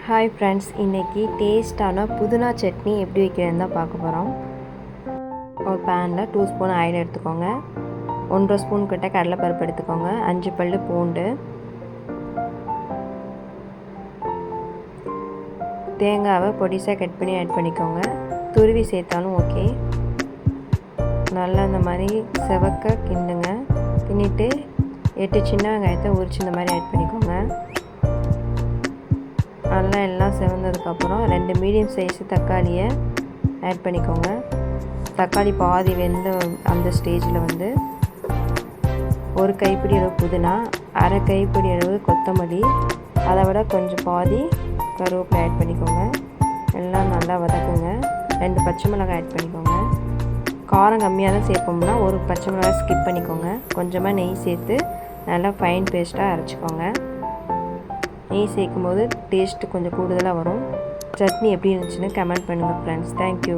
Hi friends, இன்றைக்கி டேஸ்ட்டான புதினா சட்னி எப்படி வைக்கிறதுன்னு தான் பார்க்க போகிறோம். ஒரு பேனில் 2 ஸ்பூன் ஆயில் எடுத்துக்கோங்க. 1.5 ஸ்பூன் கிட்ட கடலைப்பருப்பு எடுத்துக்கோங்க. 5 பல் பூண்டு, தேங்காவை பொடிசாக கட் பண்ணி ஆட் பண்ணிக்கோங்க. துருவி சேர்த்தாலும் ஓகே. நல்லா இந்த மாதிரி செவக்க கிண்டுங்க. கிண்டிட்டு 8 சின்ன வெங்காயத்தை உரிச்சு இந்த மாதிரி ஆட் பண்ணிக்கோங்க. நல்லா எல்லாம் செவந்ததுக்கப்புறம் 2 மீடியம் சைஸு தக்காளியை ஆட் பண்ணிக்கோங்க. தக்காளி பாதி வெந்த அந்த ஸ்டேஜில் வந்து 1 கைப்பிடி அளவு புதினா, அரை கைப்பிடி அளவு கொத்தமல்லி, அதை விட கொஞ்சம் பாதி கருவேப்பிலை ஆட் பண்ணிக்கோங்க. எல்லாம் நல்லா வதக்குங்க. 2 பச்சை மிளகாய் ஆட் பண்ணிக்கோங்க. காரம் கம்மியாக தான் சேர்ப்போம்னா 1 பச்சை மிளகாய் ஸ்கிப் பண்ணிக்கோங்க. கொஞ்சமாக நெய் சேர்த்து நல்லா ஃபைன் பேஸ்ட்டாக அரைச்சிக்கோங்க. நெய் சேர்க்கும் போது டேஸ்ட்டு கொஞ்சம் கூடுதலாக வரும். சட்னி எப்படி இருந்துச்சுன்னு கமெண்ட் பண்ணுங்கள் ஃப்ரெண்ட்ஸ். தேங்க்யூ.